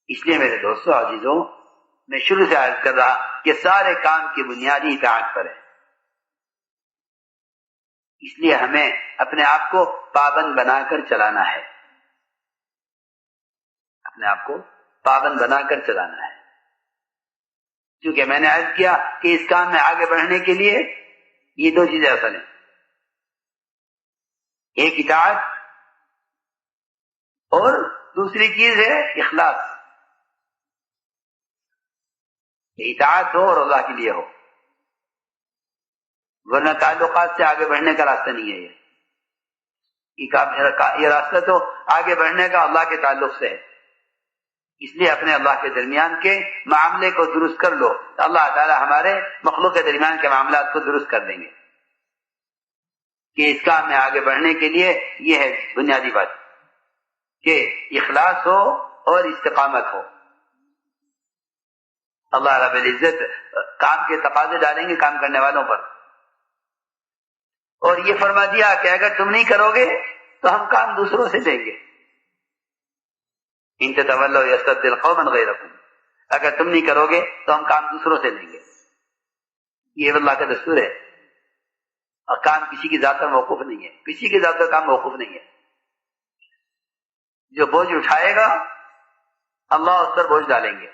اس لیے میرے دوستو عزیزوں، میں شروع سے عرض کر رہا کہ سارے کام کی بنیادی اطاعت پر ہے. اس لیے ہمیں اپنے آپ کو پابند بنا کر چلانا ہے، اپنے آپ کو پابند بنا کر چلانا ہے. کیونکہ میں نے عرض کیا کہ اس کام میں آگے بڑھنے کے لیے یہ دو چیزیں اصل ہیں. ایک اطاعت اور دوسری چیز ہے اخلاص. کہ اطاعت ہو اور اللہ کے لیے ہو، ورنہ تعلقات سے آگے بڑھنے کا راستہ نہیں ہے. یہ راستہ تو آگے بڑھنے کا اللہ کے تعلق سے ہے. اس لیے اپنے اللہ کے درمیان کے معاملے کو درست کر لو، اللہ تعالی ہمارے مخلوق کے درمیان کے معاملات کو درست کر دیں گے. کہ اس کام میں آگے بڑھنے کے لیے یہ ہے بنیادی بات کہ اخلاص ہو اور استقامت ہو. اللہ رب العزت کام کے تقاضے ڈالیں گے کام کرنے والوں پر، اور یہ فرما دیا کہ اگر تم نہیں کرو گے تو ہم کام دوسروں سے لیں گے. ان تتولوا یستبدل قوما غیرکم، اگر تم نہیں کرو گے تو ہم کام دوسروں سے لیں گے. یہ اللہ کا دستور ہے. اور کام کسی کی ذات پر موقوف نہیں ہے، کسی کی ذات پر کام موقوف نہیں ہے. جو بوجھ اٹھائے گا اللہ اس پر بوجھ ڈالیں گے.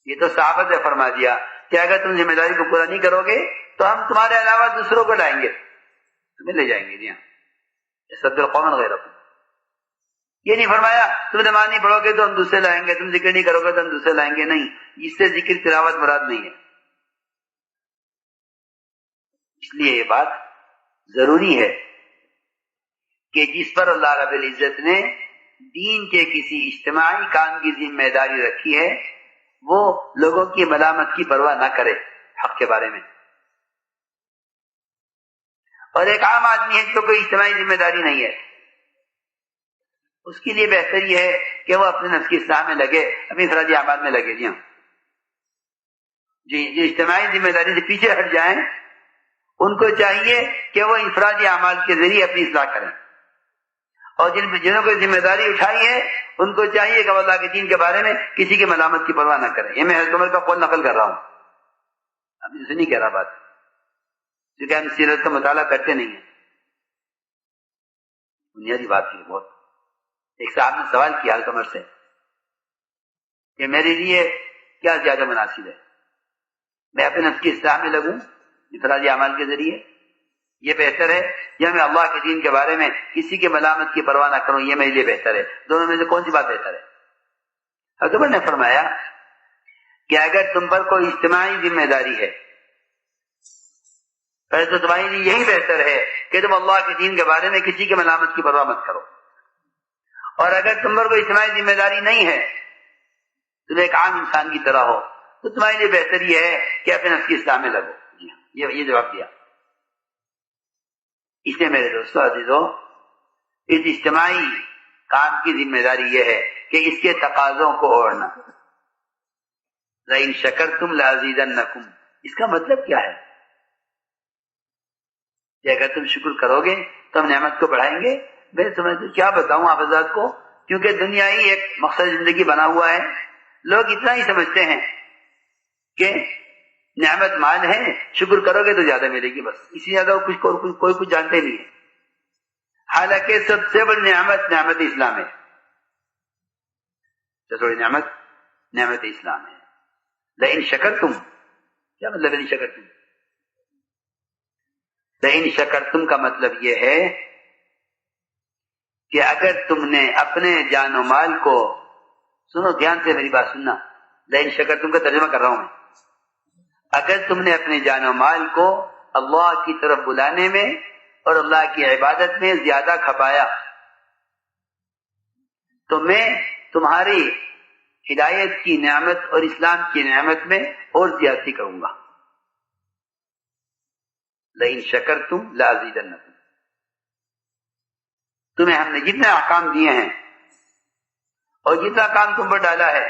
یہ تو صحابت نے فرما دیا کہ اگر تم ذمہ داری کو پورا نہیں کرو گے تو ہم تمہارے علاوہ دوسروں کو لائیں گے، تمہیں لے جائیں گے. جی ہاں، یستبدل قوما غیرکم. یہ نہیں فرمایا تم نماز نہیں پڑھو گے تو ہم دوسرے لائیں گے، تم ذکر نہیں کرو گے تو ہم دوسرے لائیں گے. نہیں، اس سے ذکر تلاوت مراد نہیں ہے. اس لیے یہ بات ضروری ہے کہ جس پر اللہ رب العزت نے دین کے کسی اجتماعی کام کی ذمہ داری رکھی ہے وہ لوگوں کی ملامت کی پرواہ نہ کرے حق کے بارے میں. اور ایک عام آدمی ہے تو کوئی اجتماعی ذمہ داری نہیں ہے، اس کے لیے بہتر یہ ہے کہ وہ اپنے نفس کی اصلاح میں لگے، اپنی انفرادی اعمال میں لگے. جی جو اجتماعی ذمہ داری سے پیچھے ہٹ جائیں ان کو چاہیے کہ وہ انفرادی اعمال کے ذریعے اپنی اصلاح کریں، اور جنہوں کو ذمہ داری اٹھائی ہے ان کو چاہیے کہ وہ اللہ کے دین کے بارے میں کسی کی ملامت کی پرواہ نہ کریں. یہ میں حضرت عمر کا قول نقل کر رہا ہوں، اب اسے نہیں کہہ رہا بات، کیونکہ ہم سیرت کا مطالعہ کرتے نہیں ہیں. بنیادی بات ہے بہت. ایک صاحب نے سوال کیا حضرت عمر سے کہ میرے لیے کیا زیادہ مناسب ہے، میں اپنے نفس کی اصلاح میں لگوں انفرادی اعمال کے ذریعے، یہ بہتر ہے، یا میں اللہ کے دین کے بارے میں کسی کے ملامت کی پرواہ نہ کروں، یہ میرے لیے بہتر ہے. دونوں میں سے کون سی بات بہتر ہے؟ حضرت عمر نے فرمایا کہ اگر تم پر کوئی اجتماعی ذمہ داری ہے تو تمہارے لیے یہی بہتر ہے کہ تم اللہ کے دین کے بارے میں کسی کے ملامت کی پرواہ مت کرو. اور اگر تم پر کوئی اجتماعی ذمہ داری نہیں ہے، تم ایک عام انسان کی طرح ہو، تو تمہارے لیے بہتر یہ ہے کہ اپنے نفس کی اصلاح میں لگو. یہ جواب دیا. اس لیے میرے دوستو عزیزوں، اس اجتماعی کام کی ذمہ داری یہ ہے کہ اس کے تقاضوں کو اوڑھنا. لئن شکرتم لازیدنکم، اس کا مطلب کیا ہے کہ اگر تم شکر کرو گے تو ہم نعمت کو بڑھائیں گے. میں سمجھتا ہوں کیا بتاؤں آپ حضرات کو، کیونکہ دنیا ہی ایک مقصد زندگی بنا ہوا ہے. لوگ اتنا ہی سمجھتے ہیں کہ نعمت مال ہے، شکر کرو گے تو زیادہ ملے گی، بس اسی زیادہ کوئی کچھ جانتے نہیں ہے. حالانکہ سب سے بڑی نعمت اسلام ہے. سب سے بڑی نعمت اسلام ہے. لئن شکرتم، کیا مطلب لئن شکرتم؟ لئن شکرتم کا مطلب یہ ہے کہ اگر تم نے اپنے جان و مال کو، سنو دھیان سے میری بات سننا، لئن شکرتم کا ترجمہ کر رہا ہوں میں. اگر تم نے اپنے جان و مال کو اللہ کی طرف بلانے میں اور اللہ کی عبادت میں زیادہ کھپایا تو میں تمہاری ہدایت کی نعمت اور اسلام کی نعمت میں اور زیادتی کروں گا. لئن شکرتم لازیدنکم، تمہیں ہم نے جتنے احکام دیے ہیں اور جتنا کام تم پر ڈالا ہے،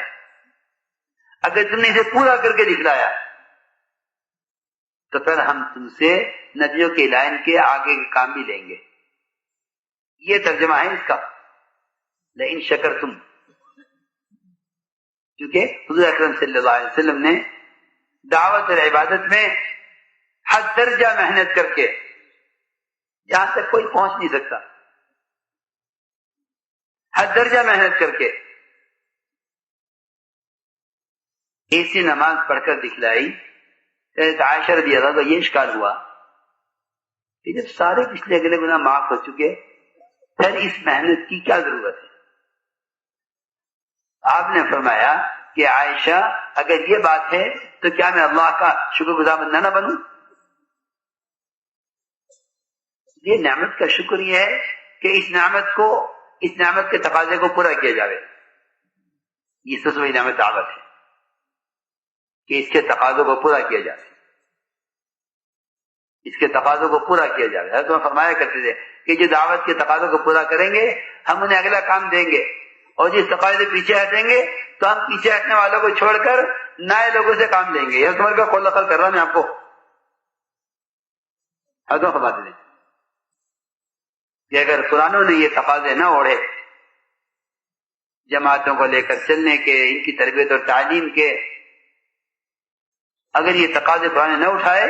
اگر تم نے اسے پورا کر کے دکھلایا تو پھر ہم تم سے نبیوں کے لائن کے آگے کے کام بھی لیں گے. یہ ترجمہ ہے اس کا، لئن شکرتم. کیونکہ حضور اکرم صلی اللہ علیہ وسلم نے دعوت اور عبادت میں حد درجہ محنت کر کے جہاں تک کوئی پہنچ نہیں سکتا، حد درجہ محنت کر کے ایسی نماز پڑھ کر دکھلائی۔ عائشہ رضی اللہ عنہا کو یہ اشکال ہوا کہ جب سارے پچھلے اگلے گناہ معاف ہو چکے پھر اس محنت کی کیا ضرورت ہے؟ آپ نے فرمایا کہ عائشہ اگر یہ بات ہے تو کیا میں اللہ کا شکر گزار بندہ نہ بنوں؟ یہ نعمت کا شکر یہ ہے کہ اس نعمت کے تقاضے کو پورا کیا جائے۔ یہ سب سے بڑی نعمت دعوت ہے کہ اس کے تقاضوں کو پورا کیا جائے، اس کے تقاضوں کو پورا کیا جائے۔ حضرت عمر فرمایا کرتے تھے کہ جو دعوت کے تقاضوں کو پورا کریں گے ہم انہیں اگلا کام دیں گے، اور جس تقاضے پیچھے ہٹیں گے تو ہم پیچھے ہٹنے والوں کو چھوڑ کر نئے لوگوں سے کام لیں گے۔ حضرت عمر کا قول نقل کر رہا میں آپ کو، حضرت عمر فرماتے تھے کہ اگر قرآنوں نے یہ تقاضے نہ اوڑھے جماعتوں کو لے کر چلنے کے، ان کی تربیت اور تعلیم کے، اگر یہ تقاضے قرآن نہ اٹھائے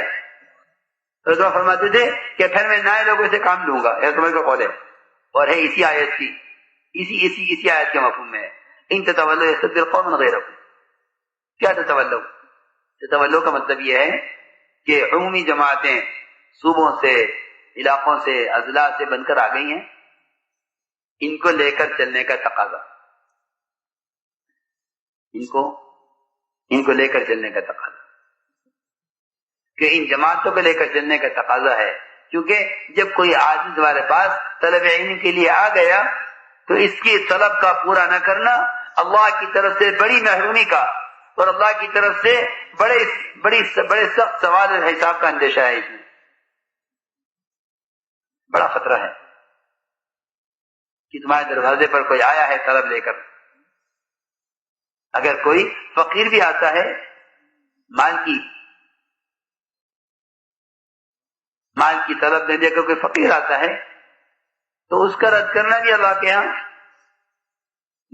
تو حضرت فرماتے تھے کہ پھر میں نئے لوگوں سے کام لوں گا۔ حضرت عمر کا قول ہے اور ہے اسی آیت کی، اسی آیت کے مفہوم میں، ان تتولوا یستبدل قوما غیرکم۔ کیا تتولوا کا مطلب یہ ہے کہ عمومی جماعتیں صوبوں سے، علاقوں سے، اضلاع سے بن کر آ گئی ہیں، ان کو لے کر چلنے کا تقاضا، ان کو لے کر چلنے کا تقاضا، کہ ان جماعتوں کو لے کر چلنے کا تقاضا ہے، کیونکہ جب کوئی آدمی تمہارے پاس طلب علم کے لیے آ گیا تو اس کی طلب کا پورا نہ کرنا اللہ کی طرف سے بڑی محرومی کا اور اللہ کی طرف سے بڑے سخت سوال اور حساب کا اندیشہ ہے۔ اس میں بڑا خطرہ ہے کہ تمہارے دروازے پر کوئی آیا ہے طلب لے کر، اگر کوئی فقیر بھی آتا ہے مال کی طلب میں دے کر کوئی فقیر آتا ہے تو اس کا رد کرنا بھی اللہ کے ہاں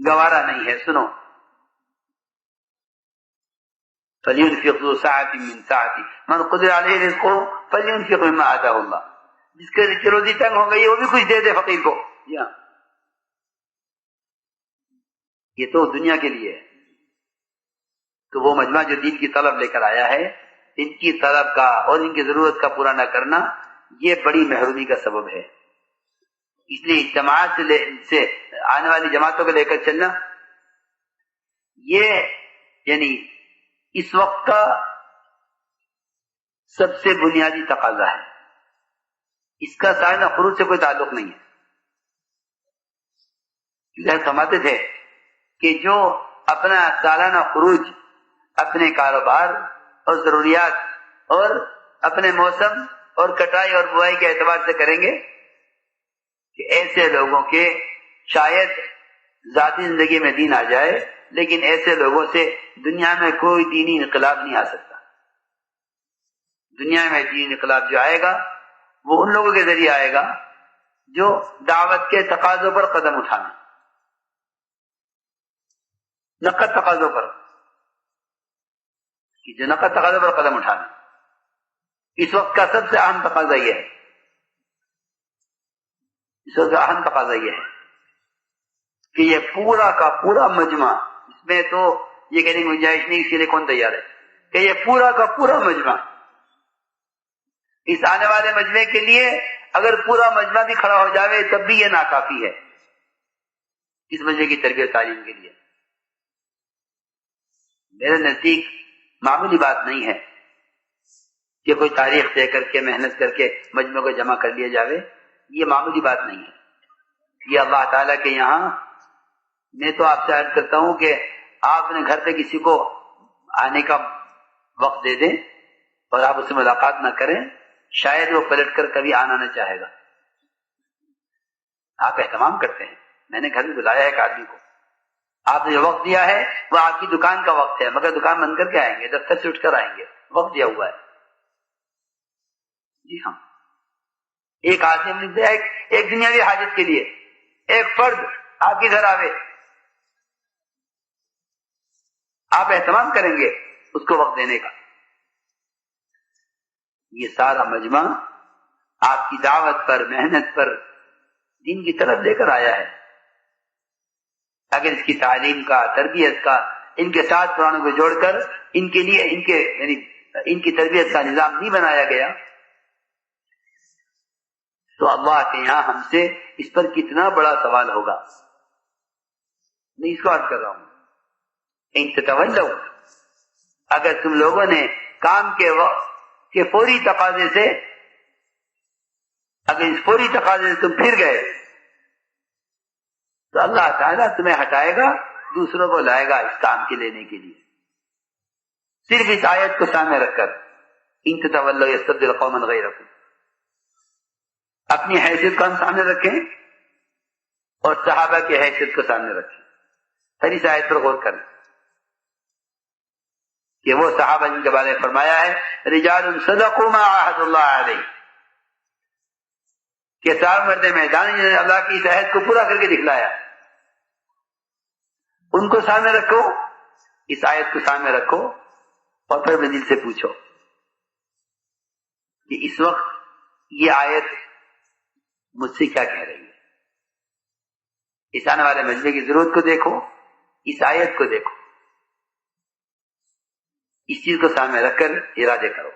گوارا نہیں ہے۔ سنو، فَلْيُنْفِقْ ذُو سَعَةٍ مِّن سَعَتِهِ مَنْ قُدِرَ عَلَيْهِ رِزْقُهُ فَلْيُنْفِقْ مِمَّا آتَاهُ اللَّهُ۔ جس کے روزی تنگ ہو گئی وہ بھی کچھ دے دے فقیر کو۔ یہ تو دنیا کے لیے ہے، تو وہ مجمع جو دین کی طلب لے کر آیا ہے، ان کی طلب کا اور ان کی ضرورت کا پورا نہ کرنا یہ بڑی محرومی کا سبب ہے۔ اس لیے جماعت سے آنے والی جماعتوں کو لے کر چلنا یہ یعنی اس وقت کا سب سے بنیادی تقاضا ہے۔ اس کا سالانہ خروج سے کوئی تعلق نہیں ہے۔ فرماتے تھے کہ جو اپنا سالانہ خروج اپنے کاروبار اور ضروریات اور اپنے موسم اور کٹائی اور بوائی کے اعتبار سے کریں گے کہ ایسے لوگوں کے شاید ذاتی زندگی میں دین آ جائے، لیکن ایسے لوگوں سے دنیا میں کوئی دینی انقلاب نہیں آ سکتا۔ دنیا میں دینی انقلاب جو آئے گا وہ ان لوگوں کے ذریعے آئے گا جو دعوت کے تقاضوں پر قدم اٹھانا، نقد تقاضوں پر، جو نقد تقاضوں پر قدم اٹھانا۔ اس وقت کا سب سے اہم تقاضا یہ ہے، کہ یہ پورا کا پورا مجمع، اس میں تو یہ کہنے کی گنجائش نہیں، اس کے لیے کون تیار ہے کہ یہ پورا کا پورا مجمع، اس آنے والے مجمع کے لیے اگر پورا مجمع بھی کھڑا ہو جاوے تب بھی یہ ناکافی ہے اس مجمع کی تربیت تعلیم کے لیے۔ میرے نزدیک معمولی بات نہیں ہے کہ کوئی تاریخ دے کر کے محنت کر کے مجمع کو جمع کر لیا جاوے، یہ معمولی بات نہیں ہے۔ یہ اللہ تعالیٰ کے یہاں، میں تو آپ سے عرض کرتا ہوں کہ آپ نے گھر پہ کسی کو آنے کا وقت دے دیں اور آپ اس سے ملاقات نہ کریں، شاید وہ پلٹ کر کبھی آنا نہ چاہے گا۔ آپ اہتمام کرتے ہیں، میں نے گھر میں بلایا ہے ایک آدمی کو، آپ نے جو وقت دیا ہے وہ آپ کی دکان کا وقت ہے، مگر دکان بند کر کے آئیں گے، دفتر سے اٹھ کر آئیں گے، وقت دیا ہوا ہے۔ جی ہاں، ایک آدمی نے دیا ایک دنیاوی حاجت کے لیے، ایک فرد آپ کے گھر آوے، آپ اہتمام کریں گے اس کو وقت دینے کا. یہ سارا مجمع آپ کی دعوت پر، محنت پر، دین کی طرف لے کر آیا ہے. اگر اس کی تعلیم کا، تربیت کا، ان کے ساتھ پرانوں کو جوڑ کر ان کے لیے ان کی تربیت کا نظام نہیں بنایا گیا تو اللہ کے یہاں ہم سے اس پر کتنا بڑا سوال ہوگا. میں اس کو عرض کر رہا ہوں، ان تتولوا، اگر تم لوگوں نے کام کے وقت کے فوری تقاضے سے، اگر اس فوری تقاضے سے تم پھر گئے تو اللہ تعالیٰ تمہیں ہٹائے گا، دوسروں کو لائے گا اس کام کے لینے کے لیے. صرف اس آیت کو سامنے رکھ کر ان تتولوا یستبدل قوما غیرکم، اپنی حیثیت کو ہم سامنے رکھیں اور صحابہ کی حیثیت کو سامنے رکھیں. پھر اس آیت پر غور کریں کہ وہ صحابہ جن کے بارے میں فرمایا ہے رجال صدقوا ما عاهدوا الله علیہ، کہ صاحب مرد میدان جنہوں نے اللہ کی اس عہد کو پورا کر کے دکھلایا، ان کو سامنے رکھو، اس آیت کو سامنے رکھو اور پھر اپنے دل سے پوچھو کہ اس وقت یہ آیت مجھ سے کیا کہہ رہی ہے. اس آنے والے مجمع کی ضرورت کو دیکھو، اس آیت کو دیکھو، اس چیز کو سامنے رکھ کر ارادے کرو.